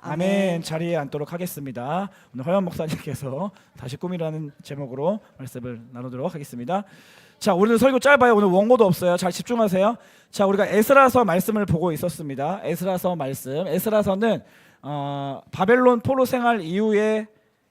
아멘. 자리에 앉도록 하겠습니다. 오늘 허연 목사님께서 다시 꿈이라는 제목으로 말씀을 나누도록 하겠습니다. 자, 오늘 설교 짧아요. 오늘 원고도 없어요. 잘 집중하세요. 자, 우리가 에스라서 말씀을 보고 있었습니다. 에스라서 말씀. 에스라서는 바벨론 포로 생활 이후에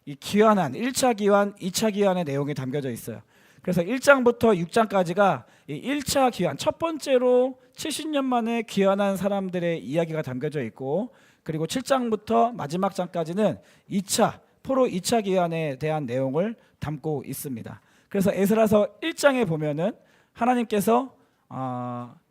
이 기환한 1차 기환, 2차 기환의 내용이 담겨져 있어요. 그래서 1장부터 6장까지가 이 1차 기환, 첫 번째로 70년 만에 귀환한 사람들의 이야기가 담겨져 있고, 그리고 7장부터 마지막 장까지는 2차 포로 2차 기환에 대한 내용을 담고 있습니다. 그래서 에스라서 1장에 보면은 하나님께서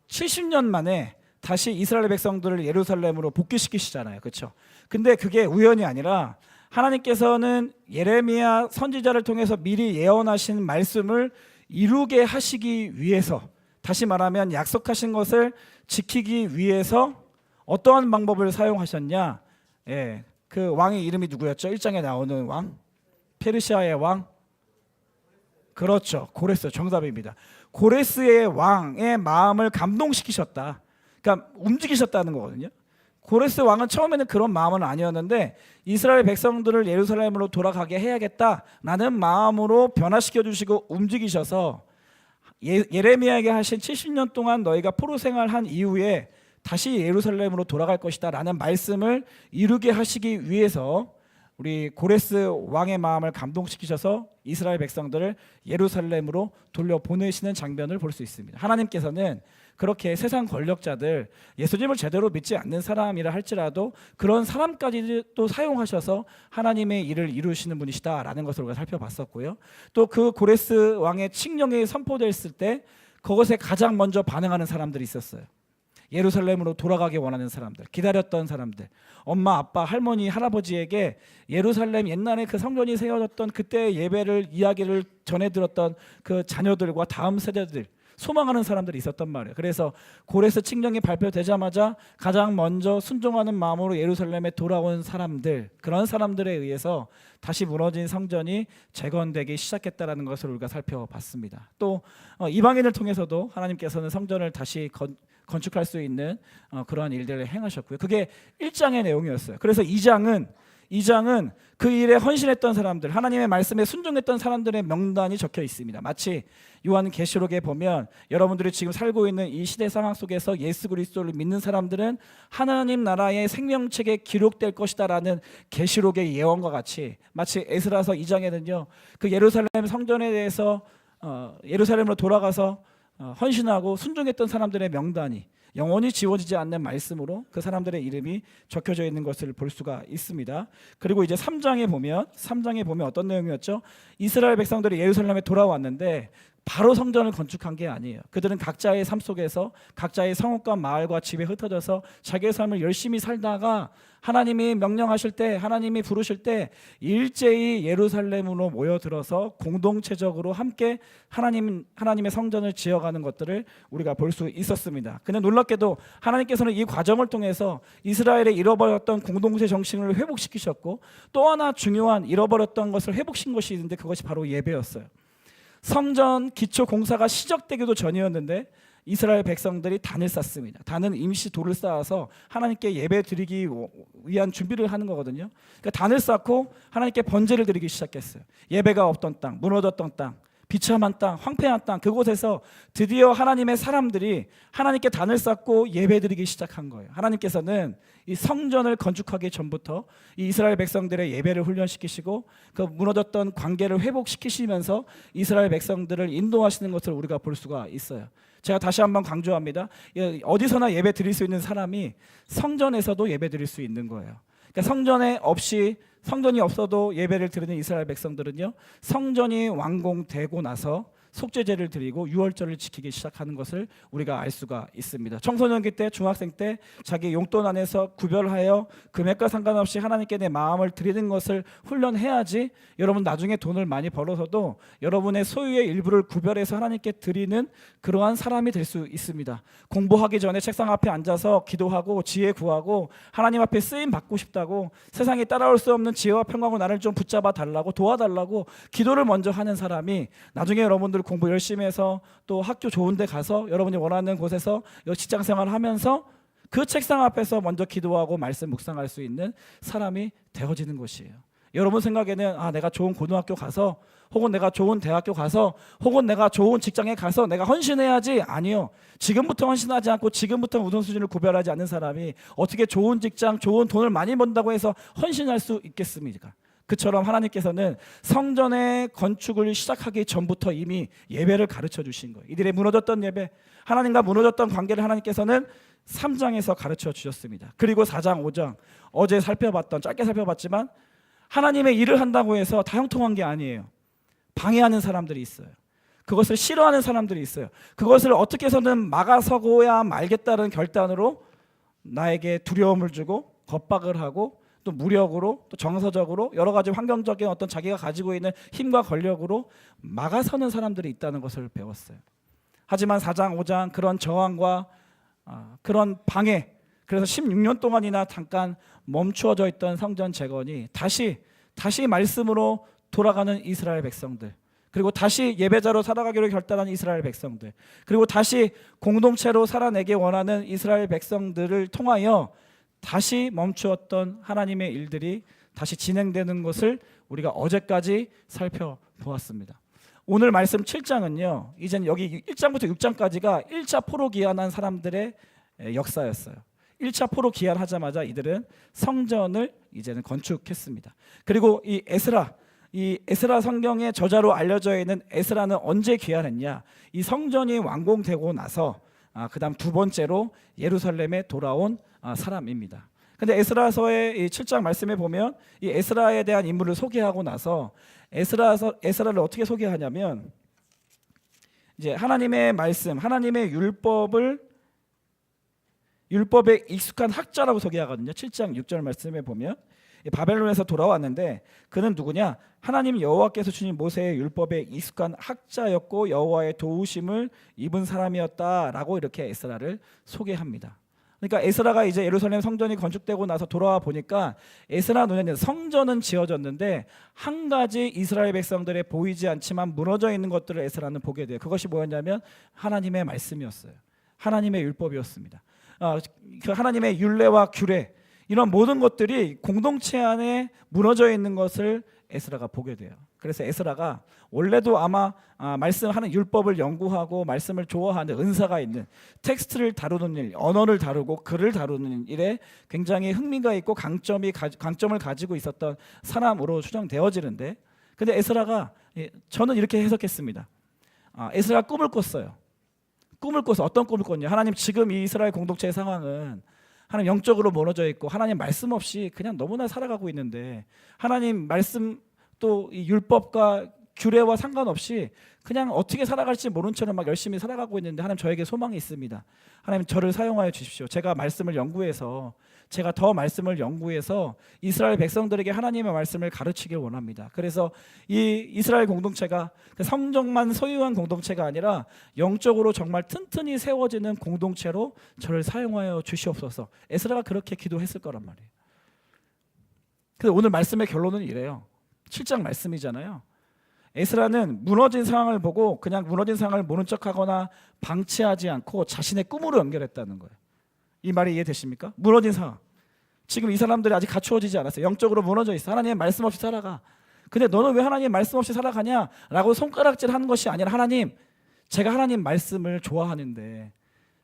70년 만에 다시 이스라엘 백성들을 예루살렘으로 복귀시키시잖아요. 그렇죠? 근데 그게 우연이 아니라 하나님께서는 예레미야 선지자를 통해서 미리 예언하신 말씀을 이루게 하시기 위해서, 다시 말하면 약속하신 것을 지키기 위해서 어떠한 방법을 사용하셨냐? 예, 그 왕의 이름이 누구였죠? 1장에 나오는 왕, 페르시아의 왕, 그렇죠, 고레스. 정답입니다. 고레스의 왕의 마음을 감동시키셨다. 그러니까 움직이셨다는 거거든요. 고레스 왕은 처음에는 그런 마음은 아니었는데 이스라엘 백성들을 예루살렘으로 돌아가게 해야겠다라는 마음으로 변화시켜 주시고 움직이셔서 예레미야에게 하신 70년 동안 너희가 포로 생활한 이후에 다시 예루살렘으로 돌아갈 것이다 라는 말씀을 이루게 하시기 위해서 우리 고레스 왕의 마음을 감동시키셔서 이스라엘 백성들을 예루살렘으로 돌려보내시는 장면을 볼 수 있습니다. 하나님께서는 그렇게 세상 권력자들, 예수님을 제대로 믿지 않는 사람이라 할지라도 그런 사람까지도 사용하셔서 하나님의 일을 이루시는 분이시다라는 것을 우리가 살펴봤었고요. 또 그 고레스 왕의 칙령이 선포됐을 때 그것에 가장 먼저 반응하는 사람들이 있었어요. 예루살렘으로 돌아가기 원하는 사람들, 기다렸던 사람들, 엄마, 아빠, 할머니, 할아버지에게 예루살렘 옛날에 그 성전이 세워졌던 그때의 예배를, 이야기를 전해 들었던 그 자녀들과 다음 세대들, 소망하는 사람들이 있었단 말이에요. 그래서 고레스 칙령이 발표되자마자 가장 먼저 순종하는 마음으로 예루살렘에 돌아온 사람들, 그런 사람들에 의해서 다시 무너진 성전이 재건되기 시작했다는 것을 우리가 살펴봤습니다. 또 이방인을 통해서도 하나님께서는 성전을 다시 건축할 수 있는 그러한 일들을 행하셨고요. 그게 1장의 내용이었어요. 그래서 2장은 그 일에 헌신했던 사람들, 하나님의 말씀에 순종했던 사람들의 명단이 적혀 있습니다. 마치 요한계시록에 보면 여러분들이 지금 살고 있는 이 시대 상황 속에서 예수 그리스도를 믿는 사람들은 하나님 나라의 생명책에 기록될 것이다라는 계시록의 예언과 같이, 마치 에스라서 2장에는요 그 예루살렘 성전에 대해서 예루살렘으로 돌아가서 헌신하고 순종했던 사람들의 명단이 영원히 지워지지 않는 말씀으로 그 사람들의 이름이 적혀져 있는 것을 볼 수가 있습니다. 그리고 이제 3장에 보면 어떤 내용이었죠? 이스라엘 백성들이 예루살렘에 돌아왔는데 바로 성전을 건축한 게 아니에요. 그들은 각자의 삶 속에서 각자의 성읍과 마을과 집에 흩어져서 자기의 삶을 열심히 살다가 하나님이 명령하실 때, 하나님이 부르실 때 일제히 예루살렘으로 모여들어서 공동체적으로 함께 하나님의 성전을 지어가는 것들을 우리가 볼 수 있었습니다. 근데 놀랍게도 하나님께서는 이 과정을 통해서 이스라엘의 잃어버렸던 공동체 정신을 회복시키셨고, 또 하나 중요한 잃어버렸던 것을 회복시킨 것이 있는데 그것이 바로 예배였어요. 성전 기초 공사가 시작되기도 전이었는데 이스라엘 백성들이 단을 쌓습니다. 단은 임시 돌을 쌓아서 하나님께 예배 드리기 위한 준비를 하는 거거든요. 그러니까 단을 쌓고 하나님께 번제를 드리기 시작했어요. 예배가 없던 땅, 무너졌던 땅, 비참한 땅, 황폐한 땅, 그곳에서 드디어 하나님의 사람들이 하나님께 단을 쌓고 예배 드리기 시작한 거예요. 하나님께서는 이 성전을 건축하기 전부터 이 이스라엘 백성들의 예배를 훈련시키시고 그 무너졌던 관계를 회복시키시면서 이스라엘 백성들을 인도하시는 것을 우리가 볼 수가 있어요. 제가 다시 한번 강조합니다. 어디서나 예배 드릴 수 있는 사람이 성전에서도 예배 드릴 수 있는 거예요. 그러니까 성전이 없어도 예배를 드리는 이스라엘 백성들은요, 성전이 완공되고 나서 속죄제를 드리고 유월절을 지키기 시작하는 것을 우리가 알 수가 있습니다. 청소년기 때, 중학생 때 자기 용돈 안에서 구별하여 금액과 상관없이 하나님께 내 마음을 드리는 것을 훈련해야지 여러분 나중에 돈을 많이 벌어서도 여러분의 소유의 일부를 구별해서 하나님께 드리는 그러한 사람이 될 수 있습니다. 공부하기 전에 책상 앞에 앉아서 기도하고 지혜 구하고 하나님 앞에 쓰임 받고 싶다고, 세상에 따라올 수 없는 지혜와 평강으로 나를 좀 붙잡아 달라고, 도와달라고 기도를 먼저 하는 사람이 나중에 여러분들 공부 열심히 해서 또 학교 좋은 데 가서 여러분이 원하는 곳에서 직장 생활을 하면서 그 책상 앞에서 먼저 기도하고 말씀 묵상할 수 있는 사람이 되어지는 것이에요. 여러분 생각에는 내가 좋은 고등학교 가서, 혹은 내가 좋은 대학교 가서, 혹은 내가 좋은 직장에 가서 내가 헌신해야지. 아니요. 지금부터 헌신하지 않고 지금부터 우선순위를 구별하지 않는 사람이 어떻게 좋은 직장, 좋은 돈을 많이 번다고 해서 헌신할 수 있겠습니까? 그처럼 하나님께서는 성전의 건축을 시작하기 전부터 이미 예배를 가르쳐 주신 거예요. 이들의 무너졌던 예배, 하나님과 무너졌던 관계를 하나님께서는 3장에서 가르쳐 주셨습니다. 그리고 4장, 5장, 어제 짧게 살펴봤지만 하나님의 일을 한다고 해서 다 형통한 게 아니에요. 방해하는 사람들이 있어요. 그것을 싫어하는 사람들이 있어요. 그것을 어떻게 해서든 막아서고야 말겠다는 결단으로 나에게 두려움을 주고 겁박을 하고 또 무력으로 또 정서적으로 여러 가지 환경적인 어떤 자기가 가지고 있는 힘과 권력으로 막아서는 사람들이 있다는 것을 배웠어요. 하지만 4장, 5장 그런 저항과 그런 방해, 그래서 16년 동안이나 잠깐 멈추어져 있던 성전 재건이 다시 말씀으로 돌아가는 이스라엘 백성들, 그리고 다시 예배자로 살아가기로 결단한 이스라엘 백성들, 그리고 다시 공동체로 살아내기 원하는 이스라엘 백성들을 통하여 다시 멈추었던 하나님의 일들이 다시 진행되는 것을 우리가 어제까지 살펴보았습니다. 오늘 말씀 7장은요, 이젠 여기 1장부터 6장까지가 1차 포로 귀환한 사람들의 역사였어요. 1차 포로 귀환하자마자 이들은 성전을 이제는 건축했습니다. 그리고 이 에스라 성경의 저자로 알려져 있는 에스라는 언제 귀환했냐? 이 성전이 완공되고 나서 그 다음 두 번째로 예루살렘에 돌아온 사람입니다. 근데 에스라서의 이 7장 말씀에 보면 이 에스라에 대한 인물을 소개하고 나서 에스라를 어떻게 소개하냐면 이제 하나님의 말씀, 하나님의 율법에 익숙한 학자라고 소개하거든요. 7장 6절 말씀에 보면 바벨론에서 돌아왔는데 그는 누구냐? 하나님 여호와께서 주신 모세의 율법에 익숙한 학자였고 여호와의 도우심을 입은 사람이었다라고 이렇게 에스라를 소개합니다. 그러니까 에스라가 이제 예루살렘 성전이 건축되고 나서 돌아와 보니까 에스라 눈에는 성전은 지어졌는데 한 가지 이스라엘 백성들의 보이지 않지만 무너져 있는 것들을 에스라는 보게 돼요. 그것이 뭐였냐면 하나님의 말씀이었어요. 하나님의 율법이었습니다. 그 하나님의 율례와 규례, 이런 모든 것들이 공동체 안에 무너져 있는 것을 에스라가 보게 돼요. 그래서 에스라가 원래도 아마 말씀하는 율법을 연구하고 말씀을 좋아하는 은사가 있는, 텍스트를 다루는 일, 언어를 다루고 글을 다루는 일에 굉장히 흥미가 있고 강점을 가지고 있었던 사람으로 추정되어지는데, 근데 에스라가, 저는 이렇게 해석했습니다. 에스라가 꿈을 꿨어요. 꿈을 꿔서 어떤 꿈을 꿨냐? 하나님, 지금 이 이스라엘 공동체의 상황은 하나님 영적으로 무너져 있고 하나님 말씀 없이 그냥 너무나 살아가고 있는데, 하나님 말씀 또 이 율법과 규례와 상관없이 그냥 어떻게 살아갈지 모른 채로 막 열심히 살아가고 있는데, 하나님 저에게 소망이 있습니다. 하나님 저를 사용하여 주십시오. 제가 더 말씀을 연구해서 이스라엘 백성들에게 하나님의 말씀을 가르치길 원합니다. 그래서 이 이스라엘 공동체가 성전만 소유한 공동체가 아니라 영적으로 정말 튼튼히 세워지는 공동체로 저를 사용하여 주시옵소서. 에스라가 그렇게 기도했을 거란 말이에요. 근데 오늘 말씀의 결론은 이래요. 7장 말씀이잖아요. 에스라는 무너진 상황을 보고 그냥 무너진 상황을 모른 척하거나 방치하지 않고 자신의 꿈으로 연결했다는 거예요. 이 말이 이해되십니까? 무너진 상황. 지금 이 사람들이 아직 갖추어지지 않았어요. 영적으로 무너져 있어. 하나님의 말씀 없이 살아가. 근데 너는 왜 하나님의 말씀 없이 살아가냐? 라고 손가락질하는 것이 아니라, 하나님, 제가 하나님 말씀을 좋아하는데,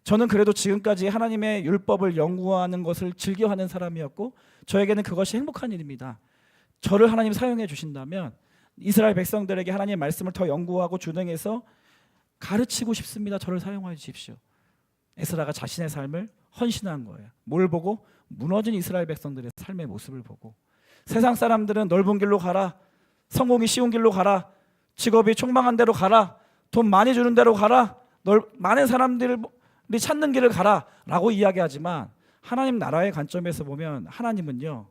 저는 그래도 지금까지 하나님의 율법을 연구하는 것을 즐겨하는 사람이었고 저에게는 그것이 행복한 일입니다. 저를 하나님 사용해 주신다면 이스라엘 백성들에게 하나님의 말씀을 더 연구하고 준행해서 가르치고 싶습니다. 저를 사용하여 주십시오. 에스라가 자신의 삶을 헌신한 거예요. 뭘 보고? 무너진 이스라엘 백성들의 삶의 모습을 보고. 세상 사람들은 넓은 길로 가라, 성공이 쉬운 길로 가라, 직업이 촉망한 대로 가라, 돈 많이 주는 대로 가라, 많은 사람들이 찾는 길을 가라 라고 이야기하지만, 하나님 나라의 관점에서 보면 하나님은요,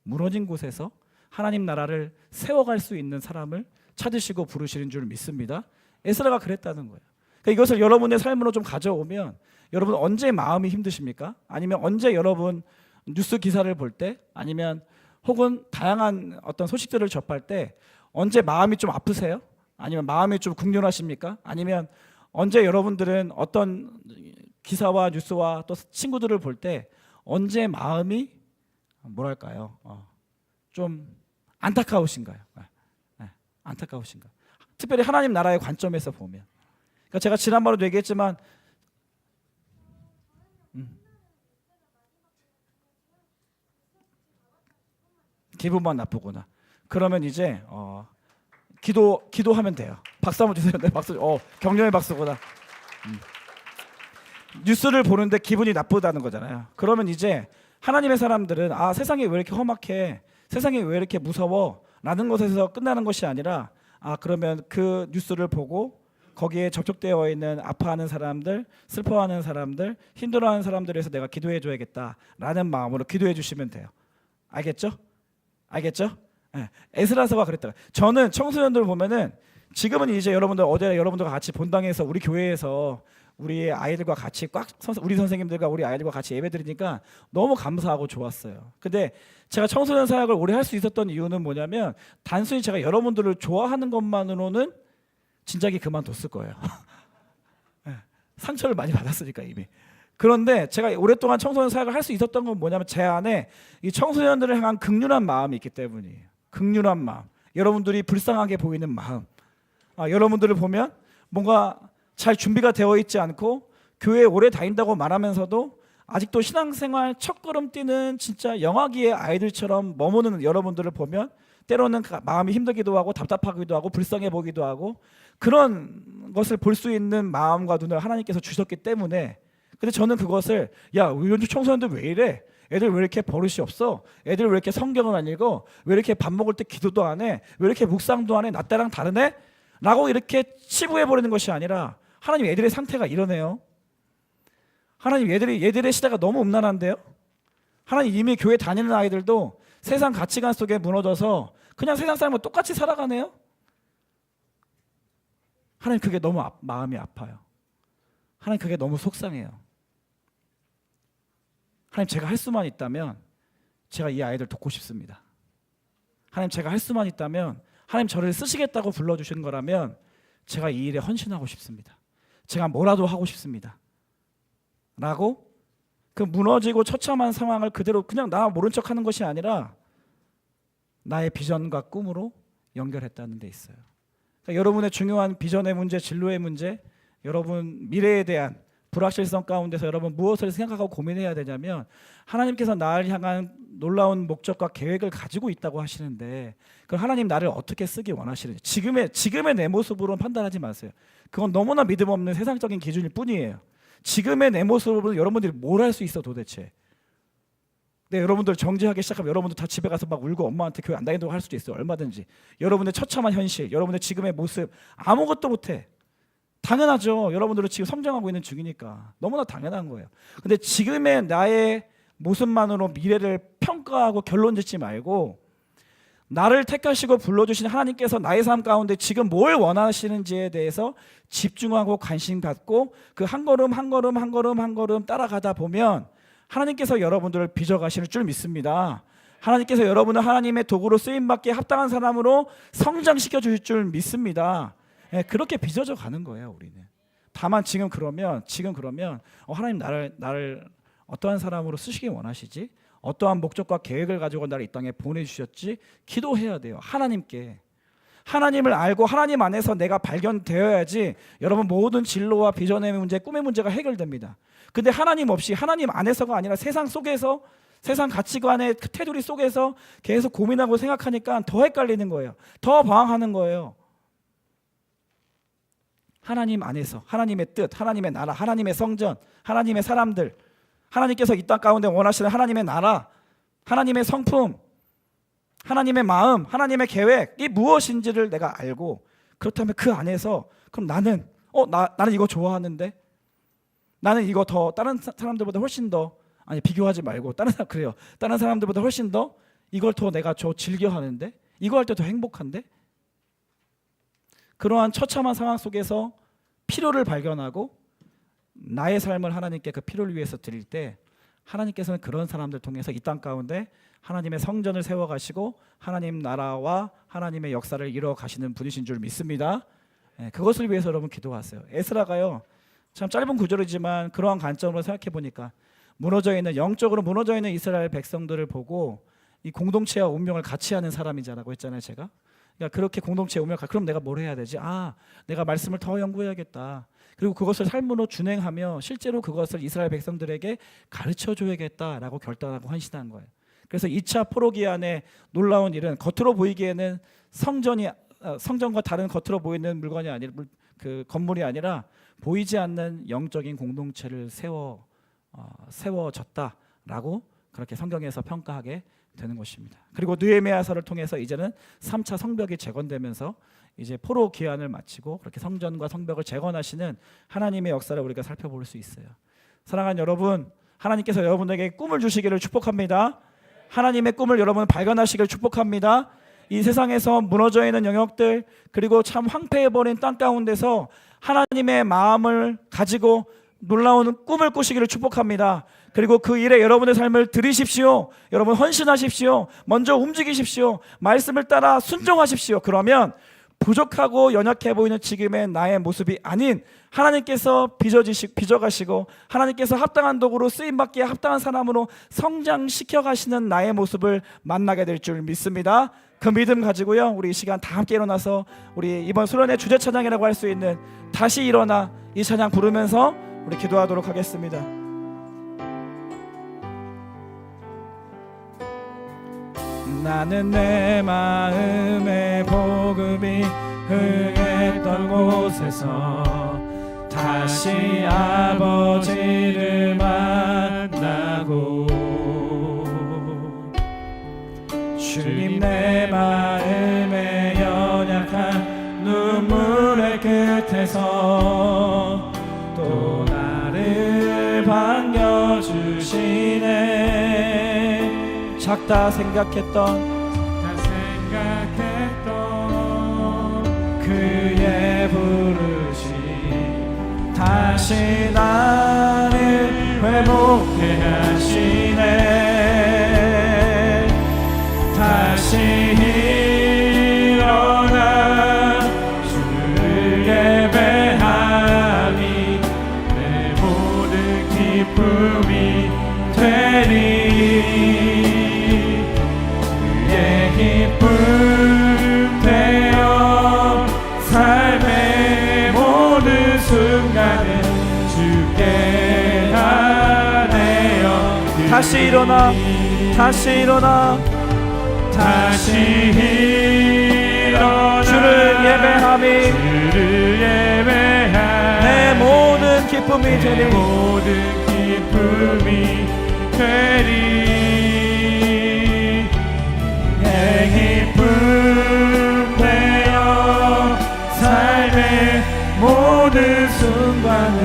무너진 곳에서 하나님 나라를 세워갈 수 있는 사람을 찾으시고 부르시는 줄 믿습니다. 에스라가 그랬다는 거예요. 그러니까 이것을 여러분의 삶으로 좀 가져오면, 여러분 언제 마음이 힘드십니까? 아니면 언제 여러분 뉴스 기사를 볼 때, 아니면 혹은 다양한 어떤 소식들을 접할 때 언제 마음이 좀 아프세요? 아니면 마음이 좀 궁핍하십니까? 아니면 언제 여러분들은 어떤 기사와 뉴스와 또 친구들을 볼 때 언제 마음이 뭐랄까요? 좀 안타까우신가요? 안타까우신가? 특별히 하나님 나라의 관점에서 보면. 그러니까 제가 지난번에도 얘기했지만 기분만 나쁘구나. 그러면 이제 기도하면 돼요. 박수 한번 주세요. 네, 박수. 격려의 박수구나. 뉴스를 보는데 기분이 나쁘다는 거잖아요. 그러면 이제 하나님의 사람들은 세상이 왜 이렇게 험악해? 세상이 왜 이렇게 무서워? 라는 것에서 끝나는 것이 아니라 그러면 그 뉴스를 보고 거기에 접촉되어 있는 아파하는 사람들, 슬퍼하는 사람들, 힘들어하는 사람들에 대해서 내가 기도해 줘야겠다라는 마음으로 기도해 주시면 돼요. 알겠죠? 에스라서가 그랬다. 저는 청소년들 보면은 지금은 이제 여러분들 어제 여러분들과 같이 본당에서 우리 교회에서 우리 아이들과 같이 우리 선생님들과 우리 아이들과 같이 예배드리니까 너무 감사하고 좋았어요. 근데 제가 청소년 사역을 오래 할 수 있었던 이유는 뭐냐면 단순히 제가 여러분들을 좋아하는 것만으로는 진작에 그만뒀을 거예요. 상처를 많이 받았으니까 이미. 그런데 제가 오랫동안 청소년 사역을 할 수 있었던 건 뭐냐면 제 안에 이 청소년들을 향한 극률한 마음이 있기 때문이에요. 극률한 마음. 여러분들이 불쌍하게 보이는 마음. 여러분들을 보면 뭔가 잘 준비가 되어 있지 않고 교회에 오래 다닌다고 말하면서도 아직도 신앙생활 첫걸음 뛰는 진짜 영아기의 아이들처럼 머무는 여러분들을 보면 때로는 마음이 힘들기도 하고 답답하기도 하고 불쌍해 보기도 하고 그런 것을 볼 수 있는 마음과 눈을 하나님께서 주셨기 때문에 근데 저는 그것을 요즘 청소년들 왜 이래? 애들 왜 이렇게 버릇이 없어? 애들 왜 이렇게 성경을 안 읽어? 왜 이렇게 밥 먹을 때 기도도 안 해? 왜 이렇게 묵상도 안 해? 나 때랑 다르네? 라고 이렇게 치부해버리는 것이 아니라 하나님 애들의 상태가 이러네요. 하나님 얘들의 시대가 너무 음란한데요. 하나님 이미 교회 다니는 아이들도 세상 가치관 속에 무너져서 그냥 세상 사람과 똑같이 살아가네요. 하나님 그게 너무 마음이 아파요. 하나님 그게 너무 속상해요. 하나님 제가 할 수만 있다면 제가 이 아이들 돕고 싶습니다. 하나님 제가 할 수만 있다면 하나님 저를 쓰시겠다고 불러주신 거라면 제가 이 일에 헌신하고 싶습니다. 제가 뭐라도 하고 싶습니다. 라고 그 무너지고 처참한 상황을 그대로 그냥 나 모른 척하는 것이 아니라 나의 비전과 꿈으로 연결했다는 데 있어요. 그러니까 여러분의 중요한 비전의 문제, 진로의 문제, 여러분 미래에 대한 불확실성 가운데서 여러분 무엇을 생각하고 고민해야 되냐면 하나님께서 나를 향한 놀라운 목적과 계획을 가지고 있다고 하시는데 그럼 하나님 나를 어떻게 쓰기 원하시는지 지금의 내 모습으로는 판단하지 마세요. 그건 너무나 믿음 없는 세상적인 기준일 뿐이에요. 지금의 내 모습으로 여러분들이 뭘 할 수 있어 도대체. 네, 여러분들 정지하기 시작하면 여러분들 다 집에 가서 막 울고 엄마한테 교회 안 다닌다고 할 수도 있어요. 얼마든지. 여러분의 처참한 현실, 여러분의 지금의 모습 아무것도 못해. 당연하죠. 여러분들은 지금 성장하고 있는 중이니까 너무나 당연한 거예요. 근데 지금의 나의 모습만으로 미래를 평가하고 결론 짓지 말고 나를 택하시고 불러주신 하나님께서 나의 삶 가운데 지금 뭘 원하시는지에 대해서 집중하고 관심 갖고 그 한 걸음 한 걸음 한 걸음 한 걸음 따라가다 보면 하나님께서 여러분들을 빚어가실 줄 믿습니다. 하나님께서 여러분을 하나님의 도구로 쓰임받기에 합당한 사람으로 성장시켜 주실 줄 믿습니다. 그렇게 빚어져 가는 거예요, 우리는. 다만 지금 그러면 하나님 나를 어떠한 사람으로 쓰시기 원하시지? 어떠한 목적과 계획을 가지고 나를 이 땅에 보내주셨지? 기도해야 돼요. 하나님을 알고 하나님 안에서 내가 발견되어야지 여러분 모든 진로와 비전의 문제, 꿈의 문제가 해결됩니다. 근데 하나님 없이 하나님 안에서가 아니라 세상 속에서 세상 가치관의 테두리 속에서 계속 고민하고 생각하니까 더 헷갈리는 거예요. 더 방황하는 거예요. 하나님 안에서 하나님의 뜻, 하나님의 나라, 하나님의 성전, 하나님의 사람들, 하나님께서 이 땅 가운데 원하시는 하나님의 나라, 하나님의 성품, 하나님의 마음, 하나님의 계획이 무엇인지를 내가 알고 그렇다면 그 안에서 그럼 나는 이거 좋아하는데 나는 이거 더 다른 사람들보다 훨씬 더 비교하지 말고 다른 사람들보다 훨씬 더 이걸 더 내가 즐겨하는데 이거 할 때 더 행복한데 그러한 처참한 상황 속에서 필요를 발견하고 나의 삶을 하나님께 그 필요를 위해서 드릴 때 하나님께서는 그런 사람들 통해서 이 땅 가운데 하나님의 성전을 세워가시고 하나님 나라와 하나님의 역사를 이루어 가시는 분이신 줄 믿습니다. 그것을 위해서 여러분 기도하세요. 에스라가요 참 짧은 구절이지만 그러한 관점으로 생각해 보니까 무너져 있는, 영적으로 무너져 있는 이스라엘 백성들을 보고 이 공동체와 운명을 같이 하는 사람이자라고 했잖아요, 제가. 그러니까 그렇게 공동체의 운명을 그럼 내가 뭘 해야 되지? 내가 말씀을 더 연구해야겠다. 그리고 그것을 삶으로 준행하며 실제로 그것을 이스라엘 백성들에게 가르쳐 줘야겠다라고 결단하고 헌신한 거예요. 그래서 2차 포로기한의 놀라운 일은 겉으로 보이기에는 성전과 다른 겉으로 보이는 물건이 아니라 그 건물이 아니라 보이지 않는 영적인 공동체를 세워졌다라고 그렇게 성경에서 평가하게 되는 것입니다. 그리고 느헤미야서를 통해서 이제는 3차 성벽이 재건되면서 이제 포로 기한을 마치고 그렇게 성전과 성벽을 재건하시는 하나님의 역사를 우리가 살펴볼 수 있어요. 사랑하는 여러분, 하나님께서 여러분에게 꿈을 주시기를 축복합니다. 하나님의 꿈을 여러분 발견하시기를 축복합니다. 이 세상에서 무너져 있는 영역들, 그리고 참 황폐해버린 땅 가운데서 하나님의 마음을 가지고 놀라운 꿈을 꾸시기를 축복합니다. 그리고 그 일에 여러분의 삶을 들이십시오. 여러분 헌신하십시오. 먼저 움직이십시오. 말씀을 따라 순종하십시오. 그러면 부족하고 연약해 보이는 지금의 나의 모습이 아닌 하나님께서 빚어가시고 하나님께서 합당한 도구로 쓰임받기에 합당한 사람으로 성장시켜 가시는 나의 모습을 만나게 될 줄 믿습니다. 그 믿음 가지고요, 우리 이 시간 다 함께 일어나서 우리 이번 수련회 주제 찬양이라고 할 수 있는 다시 일어나, 이 찬양 부르면서 우리 기도하도록 하겠습니다. 나는 내 마음의 복음이 흥했던 곳에서 다시 아버지를 만나고, 주님 내 마음의 연약한 눈물의 끝에서 또 나를 반겨주시네. 작다 생각했던 그의 부르심 다시 나를 회복해 하시네. 다시 일어나 주를 예배하니 내 모든 기쁨이 되리. 그의 기쁨 되어 삶의 모든 순간을 주께 하네요. 다시 일어나, 다시 일어나, 다시 일어나 주를 예배하며 내 모든 기쁨이 되리. 모든 기쁨이 되리. 내 기쁨 되어 삶의 모든 순간을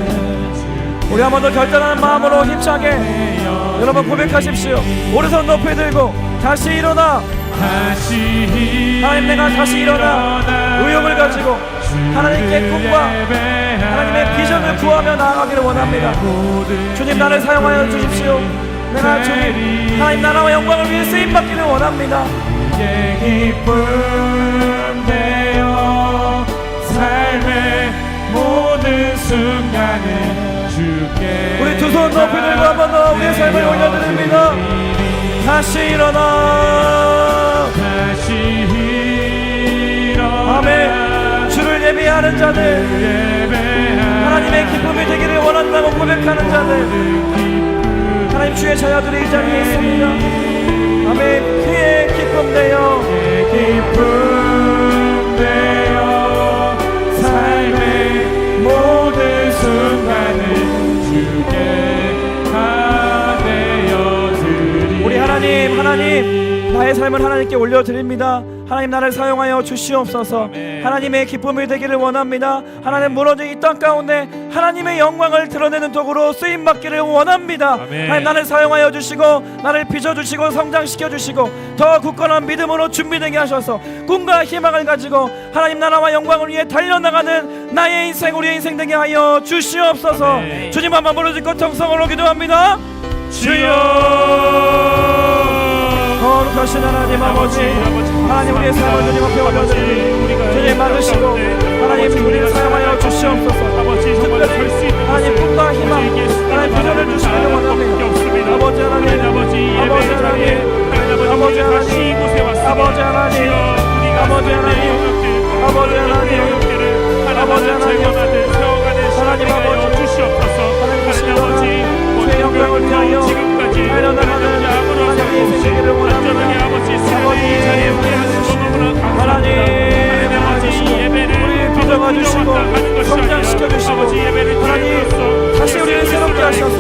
우리 한 번 더 결단하는 마음으로 힘차게 여러분 고백하십시오. 오른손 높이 들고 다시 일어나. 하나님, 내가 다시 일어나 의욕을 가지고 하나님께 꿈과 하나님의 비전을 구하며 나아가기를 원합니다. 주님, 나를 사용하여 주십시오. 내가 주님 하나님 나라와 영광을 위해 쓰임받기를 원합니다. 기쁨 되어 삶의 모든 순간을 주께 우리 두 손 높이 들고 한 번 더 우리의 삶을 올려드립니다. 다시 일어나, 다시 일어나. 아멘. 주를 예배하는 자들, 하나님의 기쁨이 되기를 원한다고 고백하는 자들, 하나님 주의 자녀들이 이 자리에 있습니다. 아멘. 그의 기쁨 되어, 기쁨 되어 삶의 모든 순간을 주께 하되어 드리. 우리 하나님, 나의 삶을 하나님께 올려드립니다. 하나님, 나를 사용하여 주시옵소서. 하나님의 기쁨이 되기를 원합니다. 하나님, 무너진 이 땅 가운데 하나님의 영광을 드러내는 도구로 쓰임받기를 원합니다. 하나님, 나를 사용하여 주시고 나를 빚어주시고 성장시켜 주시고 더 굳건한 믿음으로 준비되게 하셔서 꿈과 희망을 가지고 하나님 나라와 영광을 위해 달려나가는 나의 인생, 우리의 인생 되게 하여 주시옵소서. 주님 한번 부르짖고 통성으로 기도합니다. 주여 거룩하신 하나님 아버지, 하나님 우리의 삶을 주님 앞에 올려드리니 주님 받으시고 하나님 우리를 사용하여 주시옵소서. 특별히 하나님 꿈과 희망, 하나님 비전을 주시기를 원합니다. 아버지 하나님, 아버지 하나님, 아버지 하나님, 아버지 하나님, 아버지 하나님, 아버지 하나님, 아버지 하나님, 하나님 아버지 주시옵소서. 하나님 주의 영광을 위하여 달려나가는 하나님의 생기를 원합니다. 아버지 하나님, 우리 믿어봐 주시고 성장시켜 주시고 하나님 다시 우리를 새롭게 하셔서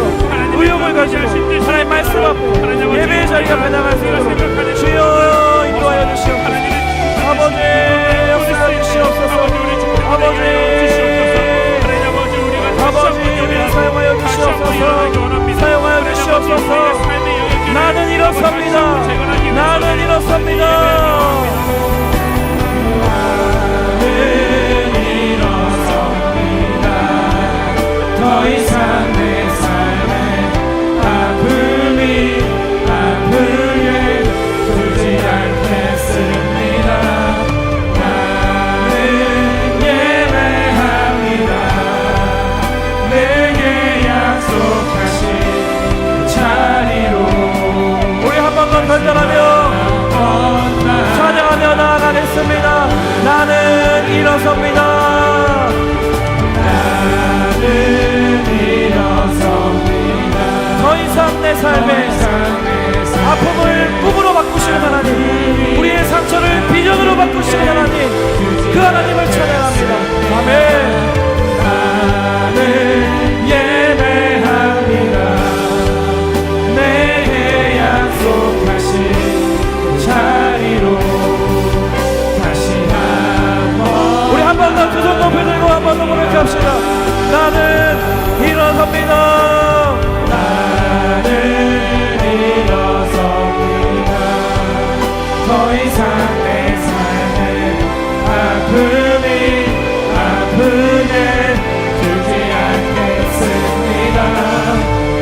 의욕을 가지고 하나님 말씀 앞에 예배의 자리가 배당할 수 있도록 주여 인도하여 주시옵소서. 아버지 역사하여 주시옵소서. 아버지 우리를 사용하여 주시옵소서. 사용하여 주시옵소서. 나는 일어섭니다. 나는 일어섭니다. 더 이상 내 삶에 아픔이 아프게 두지 않겠습니다. 나는 예배합니다. 내게 약속하신 자리로 우리 한 번 더 결단하며 찬양하며 나아가겠습니다. 나는 일어섭니다. 더 이상 내 삶에 아픔을 꿈으로 바꾸시는 하나님, 우리의 상처를 비전으로 바꾸시는 하나님, 그 하나님을 찬양합니다. 아멘. 나는 예배합니다. 내게 약속하신 자리로 다시 한번 우리 한 번 더 두 손 높이 들고 한 번 더 고백합시다. 나는 일어섭니다. 나는 일어섭니다. 더 이상 내 삶에 아픔이 아프게 두지 않겠습니다.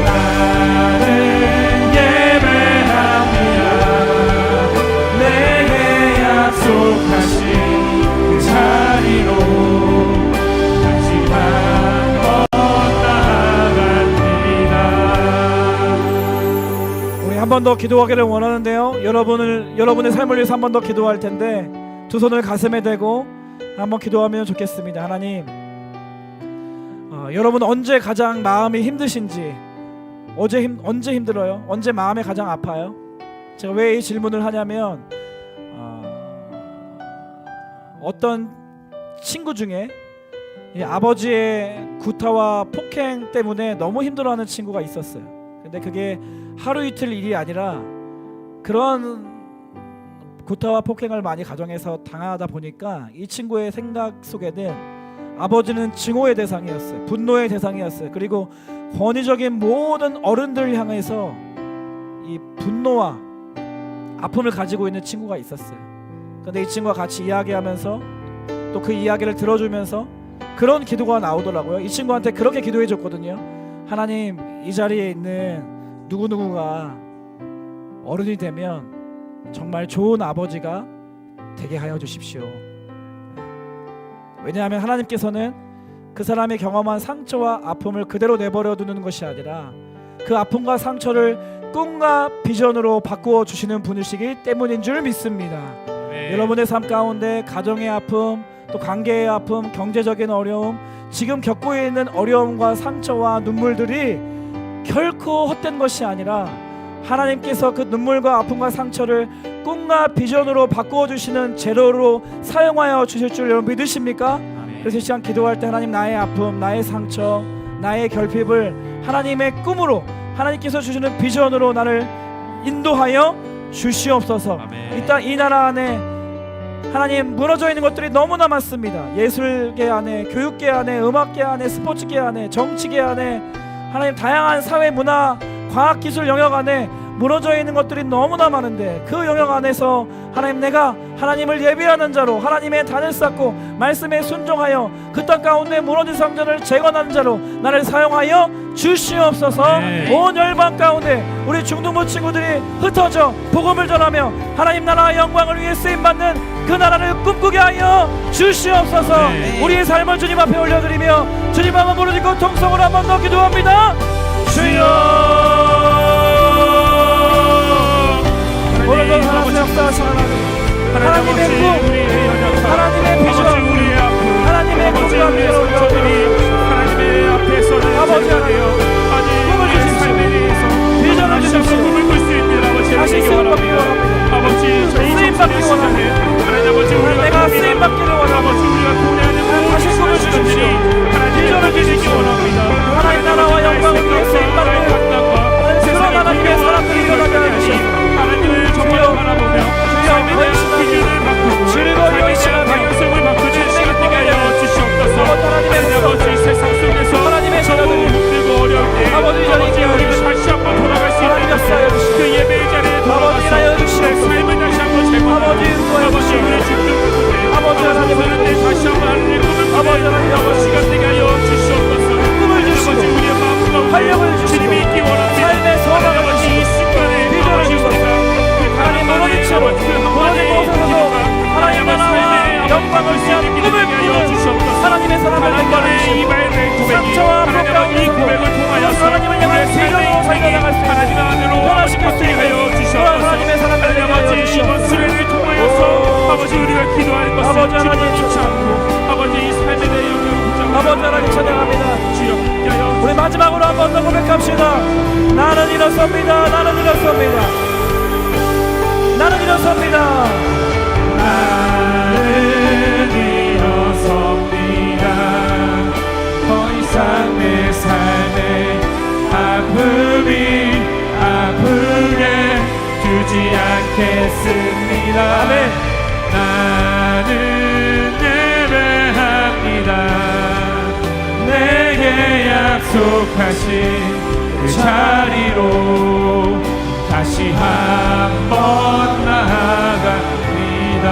나는 예배합니다. 내게 약속하신 그 자리로 한 번 더 기도하기를 원하는데요. 여러분의 삶을 위해서 한 번 더 기도할 텐데 두 손을 가슴에 대고 한번 기도하면 좋겠습니다. 하나님, 여러분 언제 가장 마음이 힘드신지, 언제 힘들어요? 언제 마음이 가장 아파요? 제가 왜 이 질문을 하냐면 어떤 친구 중에 이 아버지의 구타와 폭행 때문에 너무 힘들어하는 친구가 있었어요. 근데 그게 하루 이틀 일이 아니라 그런 구타와 폭행을 많이 가정에서 당하다 보니까 이 친구의 생각 속에는 아버지는 증오의 대상이었어요. 분노의 대상이었어요. 그리고 권위적인 모든 어른들을 향해서 이 분노와 아픔을 가지고 있는 친구가 있었어요. 근데 이 친구와 같이 이야기하면서 또 그 이야기를 들어주면서 그런 기도가 나오더라고요. 이 친구한테 그렇게 기도해 줬거든요. 하나님, 이 자리에 있는 누구누구가 어른이 되면 정말 좋은 아버지가 되게 하여 주십시오. 왜냐하면 하나님께서는 그 사람이 경험한 상처와 아픔을 그대로 내버려 두는 것이 아니라 그 아픔과 상처를 꿈과 비전으로 바꾸어 주시는 분이시기 때문인 줄 믿습니다. 네. 여러분의 삶 가운데 가정의 아픔, 또 관계의 아픔, 경제적인 어려움, 지금 겪고 있는 어려움과 상처와 눈물들이 결코 헛된 것이 아니라 하나님께서 그 눈물과 아픔과 상처를 꿈과 비전으로 바꾸어 주시는 재료로 사용하여 주실 줄 여러분 믿으십니까? 그래서 이 시간 기도할 때 하나님, 나의 아픔, 나의 상처, 나의 결핍을 하나님의 꿈으로, 하나님께서 주시는 비전으로 나를 인도하여 주시옵소서. 일단 이 나라 안에 하나님 무너져 있는 것들이 너무나 많습니다. 예술계 안에, 교육계 안에, 음악계 안에, 스포츠계 안에, 정치계 안에, 하나님 다양한 사회, 문화, 과학기술 영역 안에 무너져 있는 것들이 너무나 많은데 그 영역 안에서 하나님, 내가 하나님을 예배하는 자로, 하나님의 단을 쌓고 말씀에 순종하여 그 땅 가운데 무너진 성전을 재건하는 자로 나를 사용하여 주시옵소서. 온 열방 가운데 우리 중동부 친구들이 흩어져 복음을 전하며 하나님 나라의 영광을 위해 쓰임받는 그 나라를 꿈꾸게 하여 주시옵소서. 우리의 삶을 주님 앞에 올려드리며 주님 한번 부르짖고 통성으로 한번 더 기도합니다. 주여, 오늘도 하나님의 역사하시는 하나님의 꿈, 하나님의 비전, 하나님의 꿈과 미래를 하나님의 앞에서 아버지 꿈을 주십시오. 비전을 주십시오. 꿈을 꿀 수 있는 아버지 다시 쓰임받기를 원합니다. 아버지 쓰임받기를 원합니다. 내가 쓰임받기를 원합니다. 다시 꿈을 주십시오. 비전을 주십시오. 하나님 나라와 영광을 위해 쓰임받는 그런 하나님의 사람들이 일어나게 해주시오. 하나님을 정말 바라보며 즐거이 열심하며 성을 바꾸는 시간이 하여 주시옵소서. 하나님의 세상 속에서 하나님의 자녀들이 힘들고 어려울 때 아버지 우리가 다시 한번 돌아갈 수 있는 그 예배의 자리에 돌아가서 내 삶을 다시 한번 재건하고 아버지 우리의 죽는 곳에 아버지 하나님을 내 다시 한번 하나님의 꿈을 아버지 하나님 시간 되게 하여 주시옵소서. 꿈을 주시고 우리의 마음 가운데 활력을 주시고 주님이 있기 원합니다. 삶의 소망을 주시고 이 순간에 비전을 주시고 하나님 무너진 채로 무너진 곳에서도 하나님 나라와 영광을 위한 꿈을 꾸는 하나님의 사람을 상처와 아픔 가운데서도 하나님을 향한 비전으로 살려나갈 수 있는 변화시킬 수 있는 그런 하나님의 사람을 되게 하여 주시옵소서. 이번 수련을 통하여서 아버지 우리가 기도하는 것을 아버지 하나님 주님을 않고 아버지 이 삶에 대해 영향을 붙잡고 아버지 하나님 찬양합니다. 주여 우리 마지막으로 한 번 더 고백합시다. 나는 일어섭니다. 나는 일어섭니다. 나는 일어섭니다. 나는 일어섭니다. 더 이상 내 삶에 아픔이 아프게 두지 않겠습니다. 아멘. 나는 예배합니다. 내게 약속하신 그 자리로 다시 한번 나아갑니다.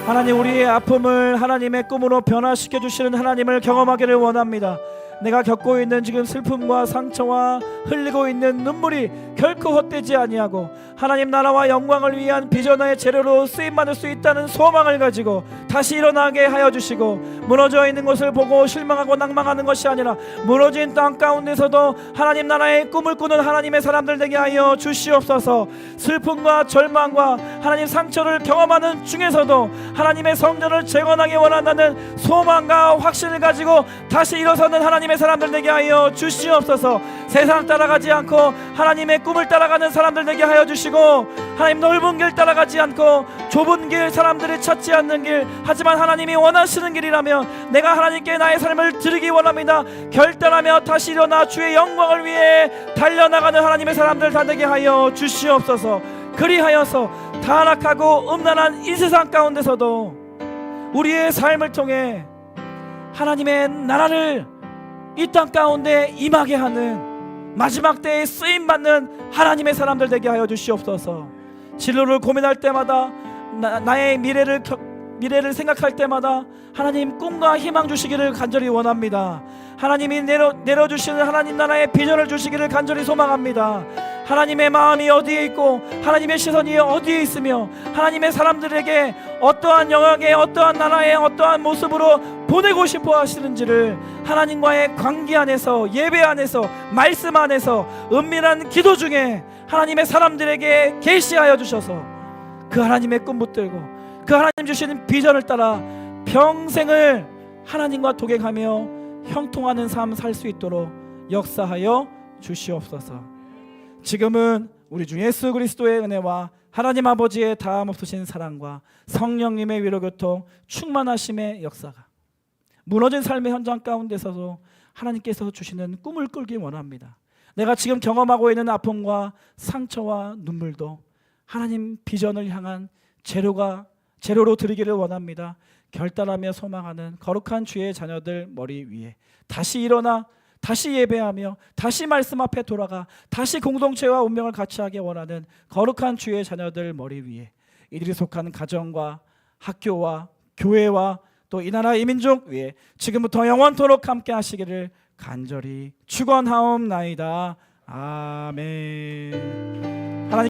하나님, 우리의 아픔을 하나님의 꿈으로 변화시켜 주시는 하나님을 경험하기를 원합니다. 내가 겪고 있는 지금 슬픔과 상처와 흘리고 있는 눈물이 결코 헛되지 아니하고 하나님 나라와 영광을 위한 비전의 재료로 쓰임받을 수 있다는 소망을 가지고 다시 일어나게 하여 주시고, 무너져 있는 것을 보고 실망하고 낭망하는 것이 아니라 무너진 땅 가운데서도 하나님 나라의 꿈을 꾸는 하나님의 사람들 되게 하여 주시옵소서. 슬픔과 절망과 하나님 상처를 경험하는 중에서도 하나님의 성전을 재건하기 원한다는 소망과 확신을 가지고 다시 일어서는 하나님의 사람들 되게 하여 주시옵소서. 세상 따라가지 않고 하나님의 꿈을 따라가는 사람들 되게 하여 주시고, 하나님 넓은 길 따라가지 않고 좁은 길, 사람들이 찾지 않는 길, 하지만 하나님이 원하시는 길이라면 내가 하나님께 나의 삶을 드리기 원합니다. 결단하며 다시 일어나 주의 영광을 위해 달려나가는 하나님의 사람들 다 되게 하여 주시옵소서. 그리하여서 타락하고 음란한 이 세상 가운데서도 우리의 삶을 통해 하나님의 나라를 이 땅 가운데 임하게 하는 마지막 때에 쓰임받는 하나님의 사람들 되게 하여 주시옵소서. 진로를 고민할 때마다 나의 미래를 생각할 때마다 하나님 꿈과 희망 주시기를 간절히 원합니다. 하나님이 내려주시는 하나님 나라의 비전을 주시기를 간절히 소망합니다. 하나님의 마음이 어디에 있고 하나님의 시선이 어디에 있으며 하나님의 사람들에게 어떠한 영역에 어떠한 나라의 어떠한 모습으로 보내고 싶어 하시는지를 하나님과의 관계 안에서, 예배 안에서, 말씀 안에서, 은밀한 기도 중에 하나님의 사람들에게 계시하여 주셔서 그 하나님의 꿈 붙들고 그 하나님 주시는 비전을 따라 평생을 하나님과 동행하며 형통하는 삶 살 수 있도록 역사하여 주시옵소서. 지금은 우리 주 예수 그리스도의 은혜와 하나님 아버지의 다함 없으신 사랑과 성령님의 위로교통 충만하심의 역사가 무너진 삶의 현장 가운데서도 하나님께서 주시는 꿈을 꿀기 원합니다. 내가 지금 경험하고 있는 아픔과 상처와 눈물도 하나님 비전을 향한 재료로 드리기를 원합니다. 결단하며 소망하는 거룩한 주의 자녀들 머리 위에 다시 일어나 다시 예배하며 다시 말씀 앞에 돌아가 다시 공동체와 운명을 같이 하기 원하는 거룩한 주의 자녀들 머리 위에 이들이 속한 가정과 학교와 교회와 또 이 나라 이 민족 위에 지금부터 영원토록 함께 하시기를 간절히 축원하옵나이다. 아멘.